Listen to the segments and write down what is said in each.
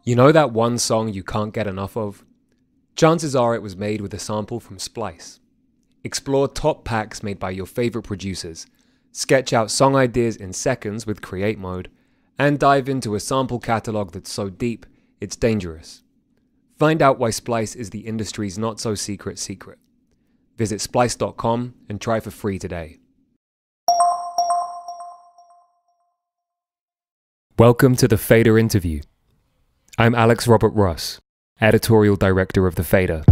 You know that one song you can't get enough of? Chances are it was made with a sample from Splice. Explore top packs made by your favorite producers, sketch out song ideas in seconds with Create Mode, and dive into a sample catalog that's so deep, it's dangerous. Find out why Splice is the industry's not-so-secret secret. Visit splice.com and try for free today. Welcome to the Fader interview. I'm Alex Robert Ross, editorial director of The Fader.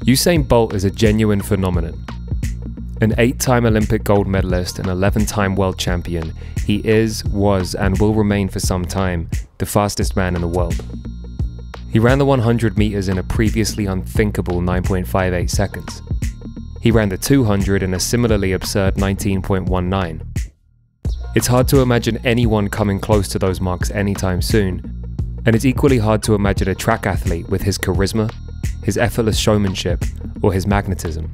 Usain Bolt is a genuine phenomenon. An 8-time Olympic gold medalist and 11-time world champion, he is, was, and will remain for some time the fastest man in the world. He ran the 100 meters in a previously unthinkable 9.58 seconds. He ran the 200 in a similarly absurd 19.19. It's hard to imagine anyone coming close to those marks anytime soon, and it's equally hard to imagine a track athlete with his charisma, his effortless showmanship, or his magnetism.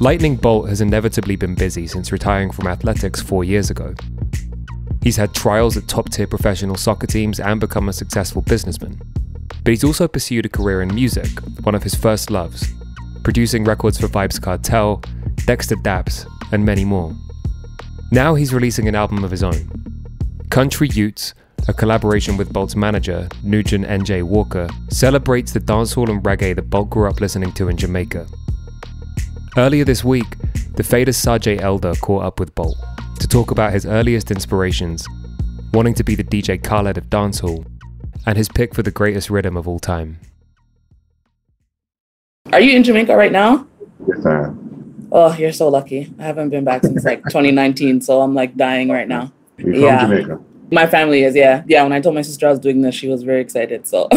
Lightning Bolt has inevitably been busy since retiring from athletics 4 years ago. He's had trials at top-tier professional soccer teams and become a successful businessman. But he's also pursued a career in music, one of his first loves, producing records for Vybz Kartel, Dexter Daps, and many more. Now he's releasing an album of his own. Country Yutes, a collaboration with Bolt's manager, Nugent N.J. Walker, celebrates the dancehall and reggae that Bolt grew up listening to in Jamaica. Earlier this week, The Fader's Sajae Elder caught up with Bolt to talk about his earliest inspirations, wanting to be the DJ Khaled of dancehall, and his pick for the greatest rhythm of all time. Are you in Jamaica right now? Yes, I am. Oh, you're so lucky. I haven't been back since like 2019, so I'm like dying right now. You're from Jamaica? My family is, yeah. Yeah, when I told my sister I was doing this, she was very excited, so.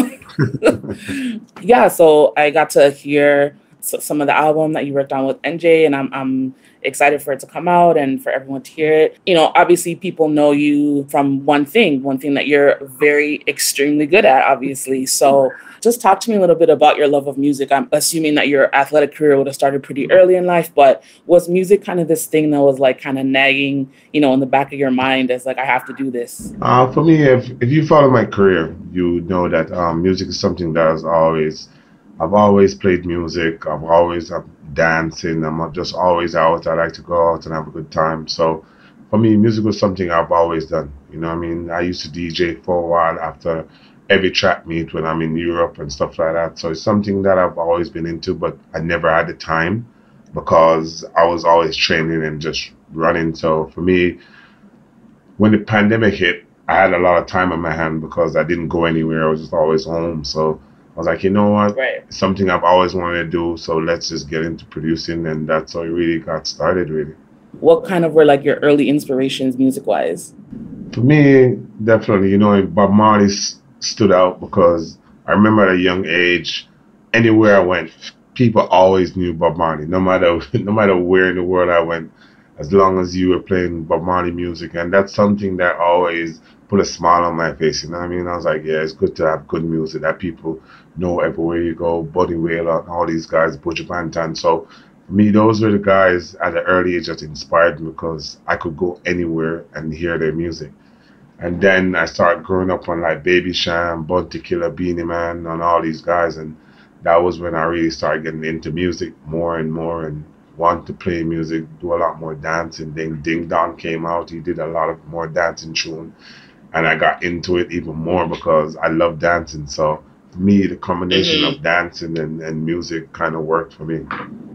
Yeah, so I got to hear some of the album that you worked on with NJ, and I'm excited for it to come out and for everyone to hear it. You know, obviously people know you from one thing that you're very extremely good at, obviously. So just talk to me a little bit about your love of music. I'm assuming that your athletic career would have started pretty early in life, but was music kind of this thing that was like kind of nagging, you know, in the back of your mind as like, I have to do this? For me, if you follow my career, you know that music is something that I've always played music. I've always dancing. I'm just always out. I like to go out and have a good time. So for me, music was something I've always done. You know what I mean? I used to DJ for a while after every track meet when I'm in Europe and stuff like that. So it's something that I've always been into, but I never had the time because I was always training and just running. So for me, when the pandemic hit, I had a lot of time on my hand because I didn't go anywhere. I was just always home. So I was like, you know what, It's something I've always wanted to do, so let's just get into producing, and that's how it really got started, really. What kind of were like your early inspirations music-wise? For me, definitely, you know, Bob Marley stood out because I remember at a young age, anywhere I went, people always knew Bob Marley, no matter where in the world I went, as long as you were playing Bob Marley music, and that's something that always put a smile on my face, you know what I mean? I was like, yeah, it's good to have good music that people know everywhere you go, Buddy Wailer, all these guys, Buju Banton. So for me, those were the guys at an early age that inspired me because I could go anywhere and hear their music. And then I started growing up on like Baby Sham, Bounty Killer, Beanie Man, and all these guys. And that was when I really started getting into music more and more and wanted to play music, do a lot more dancing. Then Ding Dong came out. He did a lot of more dancing tune. And I got into it even more because I love dancing. So for me, the combination of dancing and music kind of worked for me.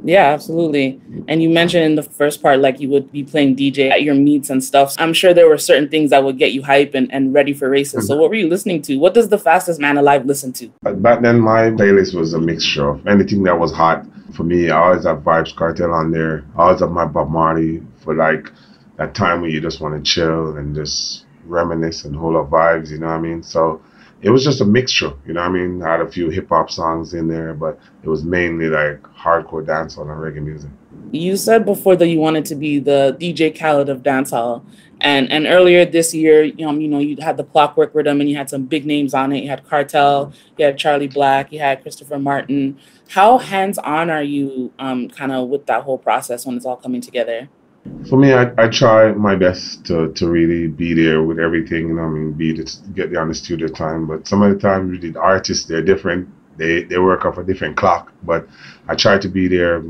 Yeah, absolutely. And you mentioned in the first part, like you would be playing DJ at your meets and stuff. I'm sure there were certain things that would get you hype and ready for races. So what were you listening to? What does the fastest man alive listen to? Back then, my playlist was a mixture of anything that was hot. For me, I always have Vybz Kartel on there. I always have my Bob Marley for like that time when you just want to chill and just reminisce and hold up vibes, you know what I mean? So it was just a mixture, you know what I mean? I had a few hip-hop songs in there, but it was mainly like hardcore dancehall and reggae music. You said before that you wanted to be the DJ Khaled of dancehall, and earlier this year, you know, you had the Clockwork Rhythm and you had some big names on it. You had Cartel, you had Charlie Black, you had Christopher Martin. How hands-on are you kind of with that whole process when it's all coming together? For me, I try my best to really be there with everything, you know what I mean, be to get there on the studio time. But some of the time, really, the artists, they're different. They work off a different clock. But I try to be there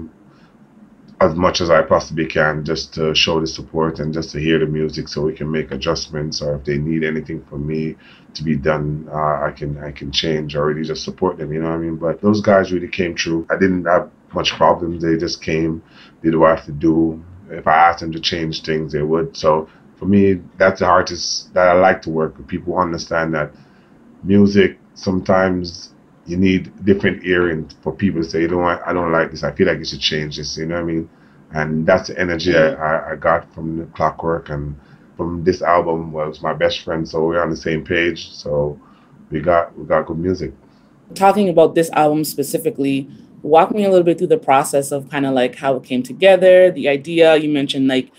as much as I possibly can just to show the support and just to hear the music so we can make adjustments, or if they need anything from me to be done, I can change or really just support them, you know what I mean? But those guys really came through. I didn't have much problems. They just came, did what I have to do. If I asked them to change things, they would. So for me, that's the artist that I like to work with. People understand that music sometimes you need different hearing for people to say, you know what, I don't like this. I feel like you should change this. You know what I mean? And that's the energy I got from the Clockwork, and from this album was my best friend. So we're on the same page. So we got good music. Talking about this album specifically, walk me a little bit through the process of kind of like how it came together, the idea. You mentioned like,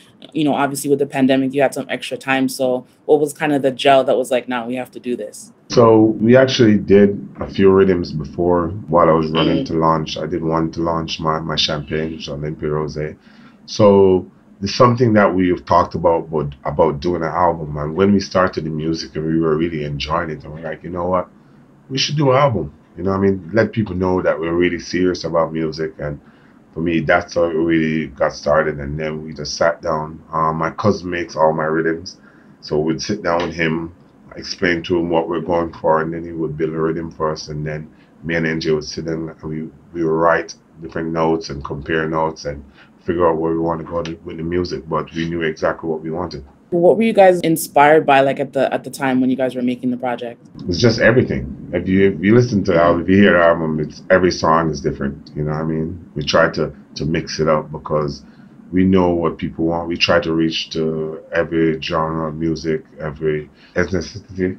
obviously with the pandemic, you had some extra time. So what was kind of the gel that was like, now we have to do this? So we actually did a few rhythms before while I was running to launch. I did one to launch my champagne, which is Olympia Rosé. So it's something that we've talked about doing an album. And when we started the music and we were really enjoying it, and we're like, you know what, we should do an album. You know what I mean? Let people know that we're really serious about music. And for me, that's how it really got started. And then we just sat down. My cousin makes all my rhythms. So we'd sit down with him, explain to him what we're going for, and then he would build a rhythm for us. And then me and NJ would sit in and we would write different notes and compare notes and figure out where we want to go with the music. But we knew exactly what we wanted. What were you guys inspired by, like at the time when you guys were making the project? It's just everything. If you listen to the album, if you hear the album, it's every song is different. You know what I mean? We try to mix it up because we know what people want. We try to reach to every genre of music, every ethnicity,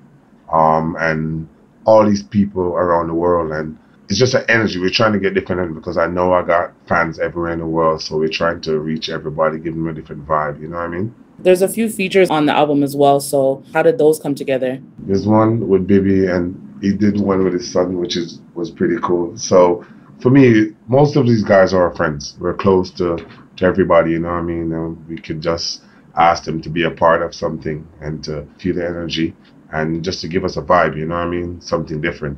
and all these people around the world. And it's just an energy. We're trying to get different, because I know I got fans everywhere in the world. So we're trying to reach everybody, give them a different vibe. You know what I mean? There's a few features on the album as well. So how did those come together? There's one with Bibi, and he did one with his son, which was pretty cool. So for me, most of these guys are our friends. We're close to everybody, you know what I mean? And we could just ask them to be a part of something and to feel the energy and just to give us a vibe, you know what I mean? Something different.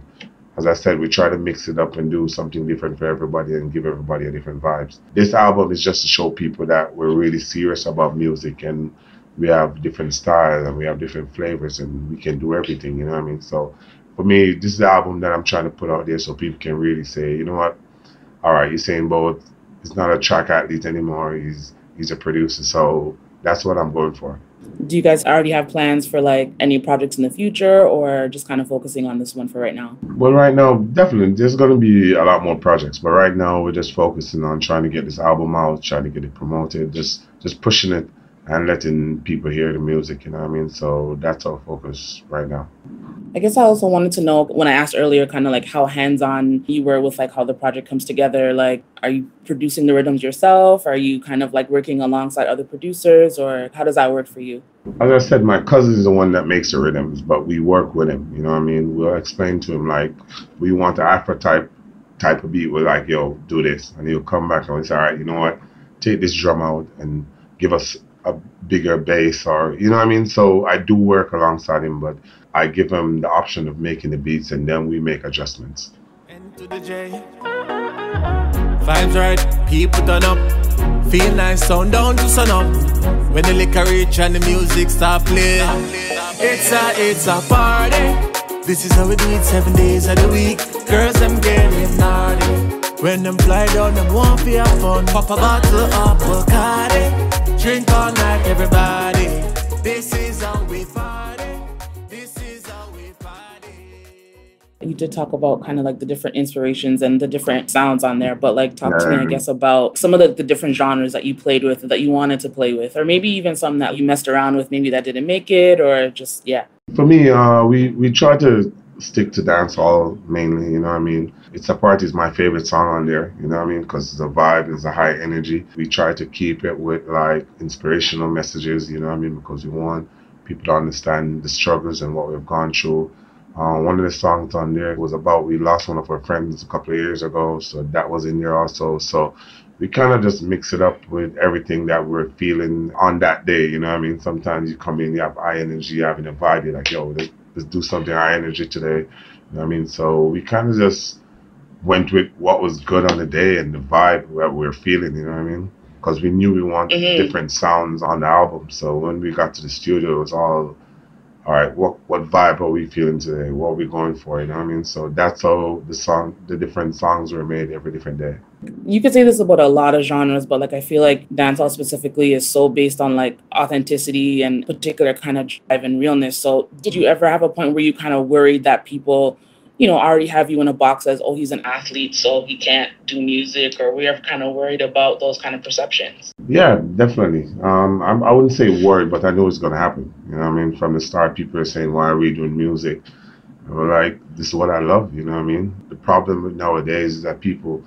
As I said, we try to mix it up and do something different for everybody and give everybody a different vibes. This album is just to show people that we're really serious about music, and we have different styles and we have different flavors and we can do everything, you know what I mean? So for me, this is the album that I'm trying to put out there so people can really say, you know what, all right, Usain Bolt is not a track athlete anymore, he's a producer. So that's what I'm going for. Do you guys already have plans for like any projects in the future, or just kind of focusing on this one for right now? Well, right now, definitely, there's going to be a lot more projects. But right now, we're just focusing on trying to get this album out, trying to get it promoted, just pushing it and letting people hear the music, you know what I mean? So that's our focus right now. I guess I also wanted to know, when I asked earlier kind of like how hands-on you were with like how the project comes together, like are you producing the rhythms yourself? Are you kind of like working alongside other producers, or how does that work for you? As I said, my cousin is the one that makes the rhythms, but we work with him, you know what I mean? We'll explain to him like, we want the Afro type of beat. We're like, yo, do this. And he'll come back and we'll say, all right, you know what? Take this drum out and give us a bigger bass, or, you know what I mean? So I do work alongside him, but I give him the option of making the beats and then we make adjustments. Into the J. Vibes right, people turn up. Feel nice, sound down to sun up. When the liquor reach and the music start playing. It's a party. This is how we do it 7 days of the week. Girls, them getting naughty. When them fly down, them want to have fun. Pop a bottle of Bacardi. Drink all night, everybody. This is how we party. This is how we party. You did talk about kind of like the different inspirations and the different sounds on there, but like talk to me, I guess, about some of the different genres that you played with, that you wanted to play with, or maybe even some that you messed around with, maybe that didn't make it, or just, yeah. For me, we try to stick to dancehall mainly, you know what I mean? It's a Party is my favorite song on there, you know what I mean? Because the vibe is a high energy. We try to keep it with like inspirational messages, you know what I mean? Because we want people to understand the struggles and what we've gone through. One of the songs on there was about, we lost one of our friends a couple of years ago, so that was in there also. So we kind of just mix it up with everything that we're feeling on that day, you know what I mean? Sometimes you come in, you have high energy, you're having a vibe, you're like, yo, let's do something high energy today, you know what I mean? So we kind of just went with what was good on the day and the vibe that we're feeling, you know what I mean? Because we knew we wanted different sounds on the album. So when we got to the studio, it was all right, what vibe are we feeling today? What are we going for? You know what I mean? So that's how the different songs were made every different day. You could say this about a lot of genres, but like I feel like dancehall specifically is so based on like authenticity and particular kind of drive and realness. So did you ever have a point where you kind of worried that people, you know, already have you in a box as, oh, he's an athlete, so he can't do music, or were you ever kind of worried about those kind of perceptions? Yeah, definitely. I wouldn't say worried, but I know it's going to happen. You know what I mean? From the start, people are saying, why are we doing music? And we're like, this is what I love, you know what I mean? The problem nowadays is that people,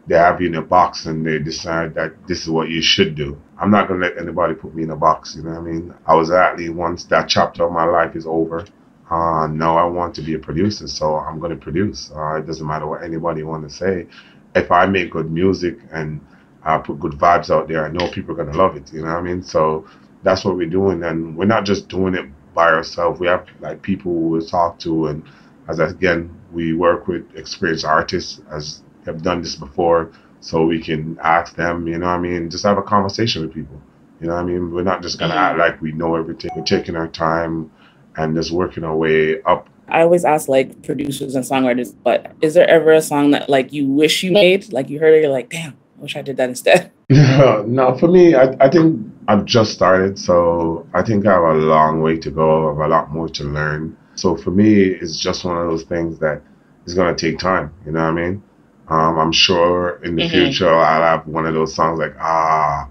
they have you in a box and they decide that this is what you should do. I'm not going to let anybody put me in a box, you know what I mean? I was an athlete once. That chapter of my life is over. Now I want to be a producer, so I'm going to produce. It doesn't matter what anybody want to say. If I make good music and I put good vibes out there, I know people are going to love it, you know what I mean? So that's what we're doing, and we're not just doing it by ourselves. We have like people who we talk to, and again, we work with experienced artists as have done this before, so we can ask them, you know what I mean, just have a conversation with people, you know what I mean? We're not just going to act like we know everything. We're taking our time and just working our way up. I always ask like producers and songwriters, but is there ever a song that like you wish you made, like you heard it, you're like, damn, I wish I did that instead? No, for me, I think I've just started, so I think I have a long way to go. I have a lot more to learn. So for me, it's just one of those things that is going to take time, you know what I mean? I'm sure in the future I'll have one of those songs like, I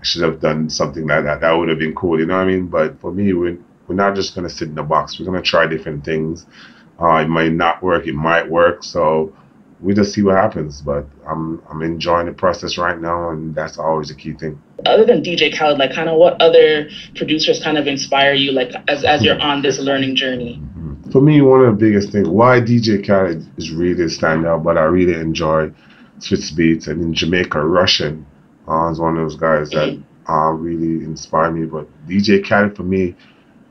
should have done something like that. That would have been cool, you know what I mean? But for me, we're not just going to sit in the box. We're going to try different things. It might not work. It might work. So we just see what happens. But I'm enjoying the process right now, and that's always a key thing. Other than DJ Khaled, like kind of what other producers kind of inspire you, like as you're on this learning journey? For me, one of the biggest things, why DJ Khaled is really a standout, but I really enjoy Swiss Beats, and in Jamaica, Russian is one of those guys that really inspire me. But DJ Khaled for me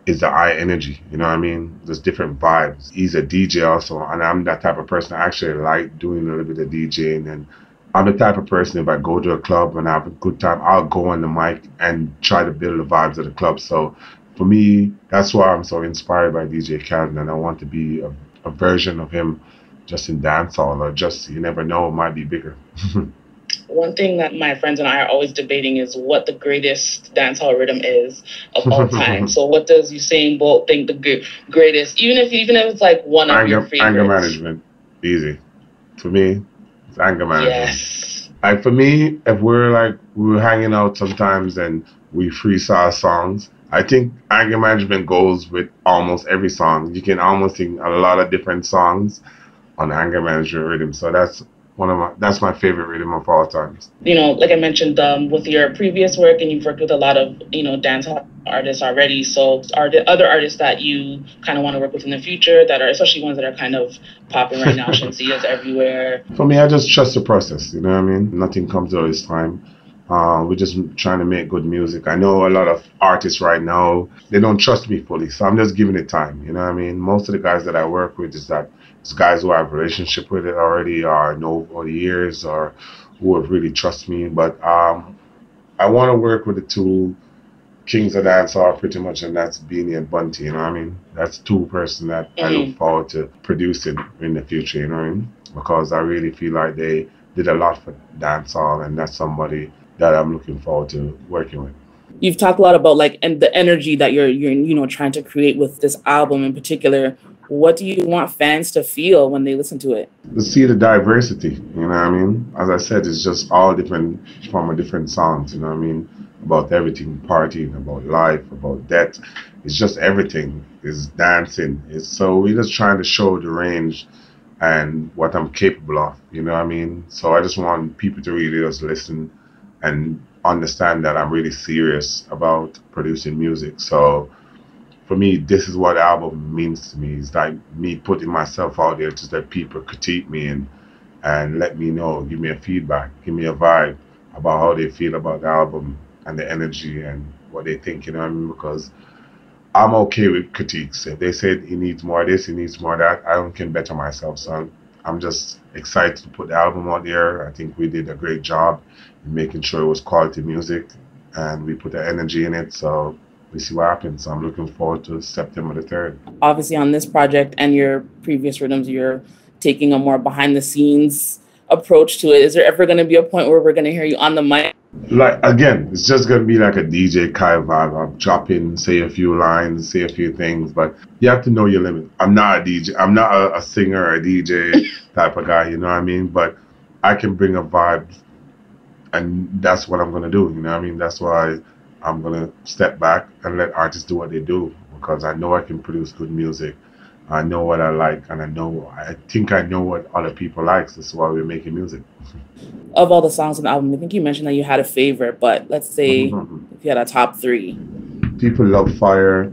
is the high energy, you know what I mean? There's different vibes. He's a DJ also, and I'm that type of person. I actually like doing a little bit of DJing, and I'm the type of person, if I go to a club and have a good time, I'll go on the mic and try to build the vibes of the club. So for me, that's why I'm so inspired by DJ Khaled, and I want to be a version of him just in dancehall, or just, you never know, it might be bigger. One thing that my friends and I are always debating is what the greatest dancehall rhythm is of all time. So what does Usain Bolt think the greatest, even if it's like one of your favorites? Anger management, easy. For me, it's anger management. Yes. Like for me, if we're hanging out sometimes and we freestyle songs, I think anger management goes with almost every song. You can almost sing a lot of different songs on anger management rhythm. So that's my favorite rhythm of all times. You know, like I mentioned, with your previous work, and you've worked with a lot of, dancehall artists already. So are there other artists that you kind of want to work with in the future, that are, especially ones that are kind of popping right now, Shensia's everywhere? For me, I just trust the process, you know what I mean? Nothing comes out this time. We're just trying to make good music. I know a lot of artists right now, they don't trust me fully, so I'm just giving it time, you know what I mean? Most of the guys that I work with it's guys who I have a relationship with it already, or know over the years, or who have really trust me. But I want to work with the two kings of dancehall pretty much, and that's Beanie and Bunty, you know what I mean? That's two person that I look forward to producing in the future, you know what I mean? Because I really feel like they did a lot for dancehall, and that's somebody that I'm looking forward to working with. You've talked a lot about and the energy that you're trying to create with this album in particular. What do you want fans to feel when they listen to it? To see the diversity, you know what I mean? As I said, it's just all different from different songs, you know what I mean? About everything, partying, about life, about death. It's just everything. It's dancing. So we're just trying to show the range and what I'm capable of, you know what I mean? So I just want people to really just listen and understand that I'm really serious about producing music. So for me, this is what the album means to me. It's like me putting myself out there just that people critique me and and let me know, give me a feedback, give me a vibe about how they feel about the album and the energy and what they think, you know what I mean? Because I'm okay with critiques. If they said he needs more of this, he needs more of that, I can better myself. So I'm just excited to put the album out there. I think we did a great job in making sure it was quality music, and we put the energy in it. So we see what happens. So I'm looking forward to September the 3rd. Obviously on this project and your previous rhythms, you're taking a more behind the scenes approach to it. Is there ever going to be a point where we're going to hear you on the mic? Like, again, it's just going to be like a DJ Khaled vibe. I'll drop in, say a few lines, say a few things, but you have to know your limit. I'm not a DJ. I'm not a singer or a DJ type of guy, you know what I mean? But I can bring a vibe, and that's what I'm going to do, you know what I mean? That's why I'm going to step back and let artists do what they do, because I know I can produce good music. I know what I like, and I think I know what other people like. That's why we're making music. Of all the songs on the album, I think you mentioned that you had a favorite, but let's say if you had a top 3. People love Fire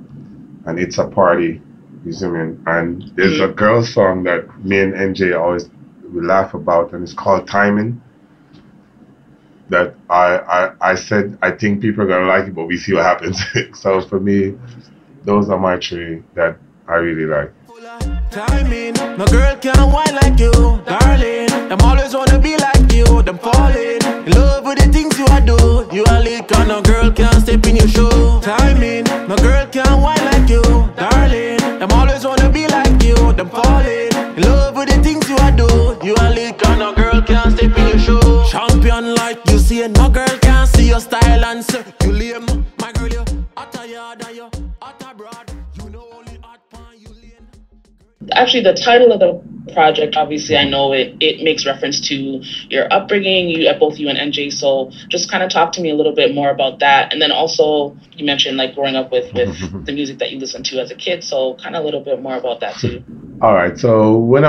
and It's a Party, you see me? And there's a girl song that me and NJ always laugh about, and it's called Timing. That I said, I think people are gonna like it, but we see what happens. So for me, those are my 3 that I really like. Timing, no girl can't whine like you, darling. Them always wanna be like you, them falling in love with the things you do. You are leak on, no girl can't step in your shoe. Timing, no girl can't whine like you, darling. Them always wanna be like you, them falling in love with the things you do. You are leak on, no girl can't step in your shoe. Champion like you see, no girl can't see your style and say you lame. My girl, you hotter yard and you hotter broad. You know only hot pan you lame. Actually, the title of the project, obviously, I know it makes reference to your upbringing, both you and NJ. So just kind of talk to me a little bit more about that. And then also, you mentioned like growing up with the music that you listened to as a kid. So kind of a little bit more about that too. All right. So when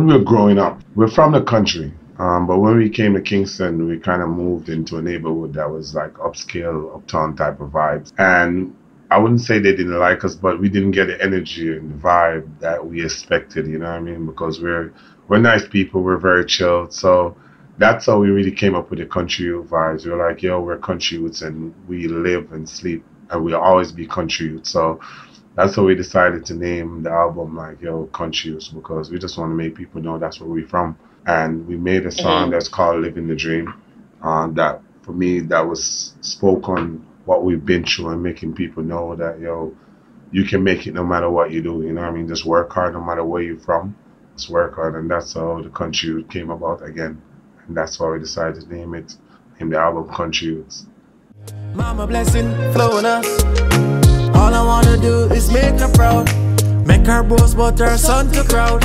we were growing up, we're from the country. But when we came to Kingston, we kind of moved into a neighborhood that was like upscale, uptown type of vibes. And I wouldn't say they didn't like us, but we didn't get the energy and the vibe that we expected, you know what I mean? Because we're nice people, we're very chilled. So that's how we really came up with the Country Youth vibes. We were like, yo, we're Country Youths and we live and sleep and we'll always be Country Youths. So that's how we decided to name the album like, yo, Country Youths, because we just want to make people know that's where we're from. And we made a song that's called Living the Dream. That, for me, that was spoke on what we've been through and making people know that, yo, you can make it no matter what you do, you know what I mean? Just work hard no matter where you're from. Just work hard, and that's how the Country Youth came about again. And that's why we decided to name the album Country Youths. Mama blessing flowing us. All I wanna do is make her proud. Make her boast but her son to crowd.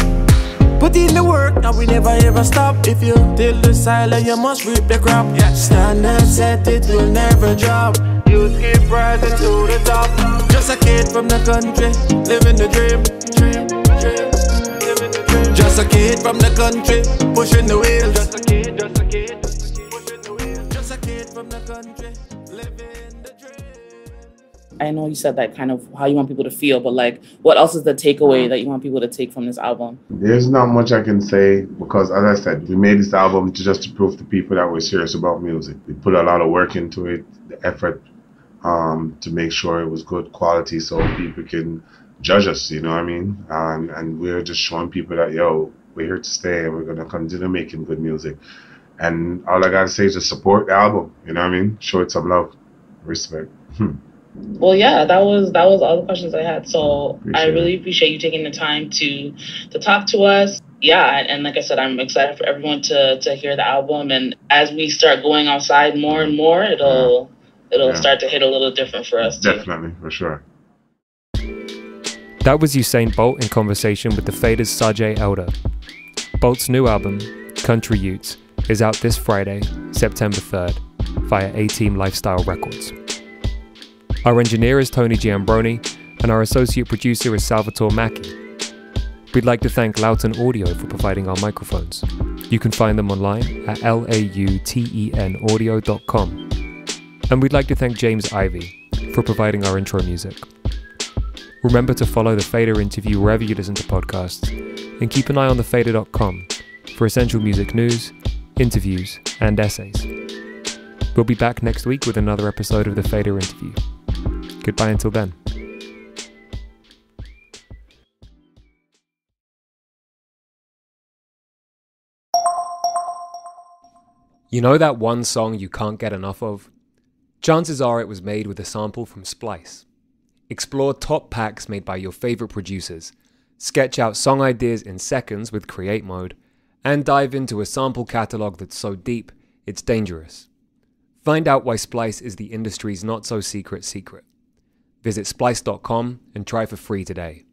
Put in the work, now we never ever stop. If you till the silent, you must reap the crop. Yeah. Standard set, it will never drop. You keep rising to the top. Just a kid from the country, living the dream. Living the dream. Just a kid from the country, pushing the wheels. Just a kid, pushing the wheels. Just a kid from the country, living the dream. I know you said that kind of how you want people to feel, but like, what else is the takeaway that you want people to take from this album? There's not much I can say because, as I said, we made this album just to prove to people that we're serious about music. We put a lot of work into it, the effort to make sure it was good quality so people can judge us, you know what I mean? And we're just showing people that, yo, we're here to stay and we're going to continue making good music. And all I got to say is just support the album, you know what I mean? Show it some love, respect. Well, yeah, that was all the questions I had. So I really appreciate you taking the time to talk to us. Yeah, and like I said, I'm excited for everyone to hear the album. And as we start going outside more and more, it'll start to hit a little different for us too. Definitely, for sure. That was Usain Bolt in conversation with the Faders' Sajae Elder. Bolt's new album, Country Yutes, is out this Friday, September 3rd, via A-Team Lifestyle Records. Our engineer is Tony Giambroni, and our associate producer is Salvatore Macchi. We'd like to thank Loughton Audio for providing our microphones. You can find them online at lautenaudio.com. And we'd like to thank James Ivey for providing our intro music. Remember to follow The Fader Interview wherever you listen to podcasts, and keep an eye on thefader.com for essential music news, interviews, and essays. We'll be back next week with another episode of the Fader Interview. Goodbye until then. You know that one song you can't get enough of? Chances are it was made with a sample from Splice. Explore top packs made by your favorite producers, sketch out song ideas in seconds with Create Mode, and dive into a sample catalog that's so deep, it's dangerous. Find out why Splice is the industry's not-so-secret secret. Visit splice.com and try for free today.